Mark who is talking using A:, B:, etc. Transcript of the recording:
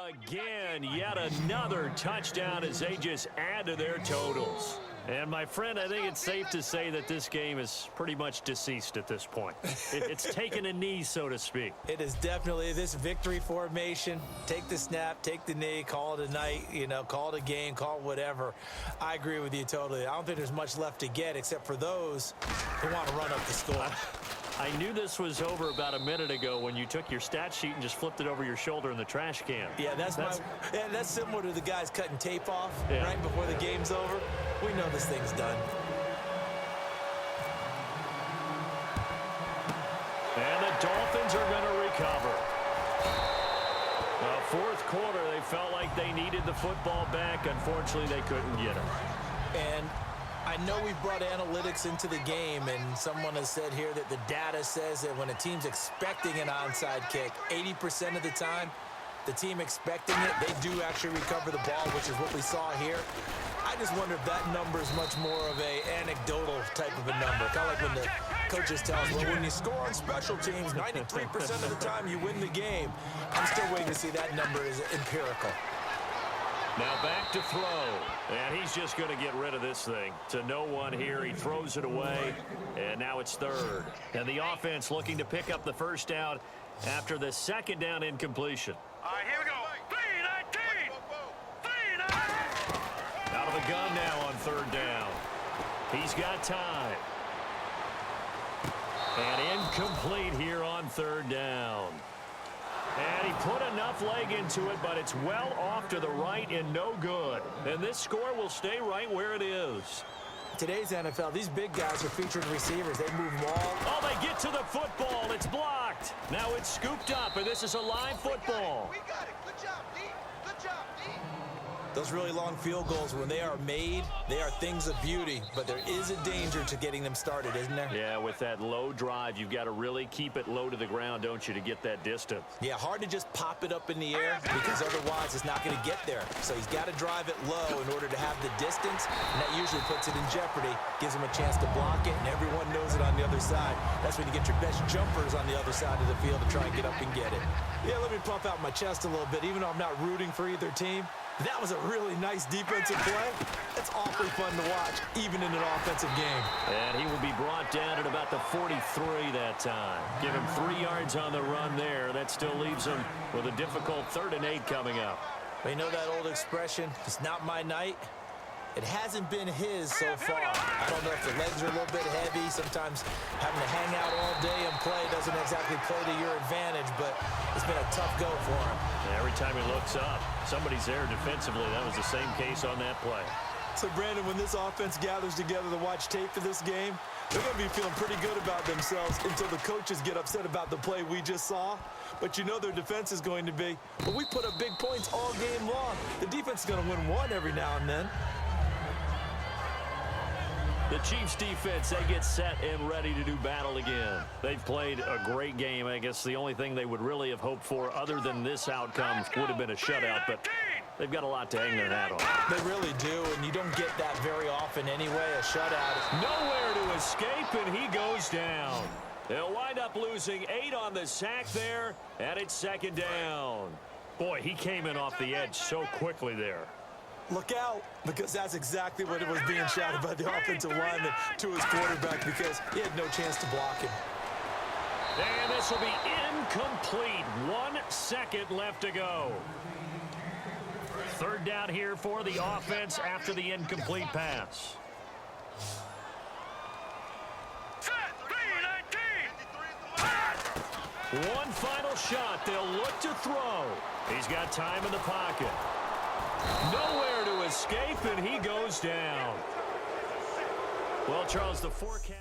A: again. Yet another touchdown as they just add to their totals. And, my friend, I think it's safe to say that this game is pretty much deceased at this point. It's taken a knee, so to speak.
B: It is definitely this victory formation. Take the snap, take the knee, call it a night, call it a game, call it whatever. I agree with you totally. I don't think there's much left to get except for those who want to run up the score.
A: I knew this was over about a minute ago when you took your stat sheet and just flipped it over your shoulder in the trash can.
B: Yeah, that's similar to the guys cutting tape off right before the game's over. We know this thing's done.
A: And the Dolphins are going to recover. The fourth quarter, they felt like they needed the football back. Unfortunately, they couldn't get it.
B: And I know we've brought analytics into the game, and someone has said here that the data says that when a team's expecting an onside kick, 80% of the time, the team expecting it, they do actually recover the ball, which is what we saw here. I just wonder if that number is much more of a anecdotal type of a number. Kind of like when the coaches tell us, well, when you score on special teams, 93% of the time you win the game. I'm still waiting to see that number is empirical.
A: Now back to throw, and he's just going to get rid of this thing. To no one here, he throws it away, and now it's third. And the offense looking to pick up the first down after the second down incompletion.
C: All right, here we go. 3-19! 3-19!
A: Out of the gun now on third down. He's got time. And incomplete here on third down. And he put enough leg into it, but it's well off to the right and no good. And this score will stay right where it is.
B: Today's NFL, these big guys are featured receivers. They move them all.
A: Oh, they get to the football. It's blocked. Now it's scooped up, and this is a live football.
C: We got it. Good job, D. Good job, D.
B: Those really long field goals, when they are made, they are things of beauty. But there is a danger to getting them started, isn't there?
A: Yeah, with that low drive, you've got to really keep it low to the ground, don't you, to get that distance.
B: Yeah, hard to just pop it up in the air because otherwise it's not going to get there. So he's got to drive it low in order to have the distance, and that usually puts it in jeopardy, gives him a chance to block it, and everyone knows it on the other side. That's when you get your best jumpers on the other side of the field to try and get up and get it. Yeah, let me puff out my chest a little bit, even though I'm not rooting for either team. That was a really nice defensive play. It's awfully fun to watch, even in an offensive game.
A: And he will be brought down at about the 43 that time. Give him 3 yards on the run there. That still leaves him with a difficult 3rd and 8 coming up.
B: You know that old expression, it's not my night? It hasn't been his so far. I don't know if the legs are a little bit heavy. Sometimes having to hang out all day and play doesn't exactly play to your advantage, but it's been a tough go for him.
A: Every time he looks up, somebody's there defensively. That was the same case on that play.
B: So, Brandon, when this offense gathers together to watch tape for this game, they're going to be feeling pretty good about themselves until the coaches get upset about the play we just saw. But you know their defense is going to be, well, we put up big points all game long. The defense is going to win one every now and then.
A: The Chiefs defense, they get set and ready to do battle again. They've played a great game. I guess the only thing they would really have hoped for other than this outcome would have been a shutout, but they've got a lot to hang their hat on.
B: They really do, and you don't get that very often anyway, a shutout.
A: Nowhere to escape, and he goes down. They'll wind up losing 8 on the sack there, and it's 2nd down. Boy, he came in off the edge so quickly there.
B: Look out, because that's exactly what it was being shouted by the offensive lineman to his quarterback because he had no chance to block him.
A: And this will be incomplete. 1 second left to go. 3rd down here for the offense after the incomplete pass. One final shot. They'll look to throw. He's got time in the pocket. Nowhere to escape, and he goes down. Well, Charles, the forecast...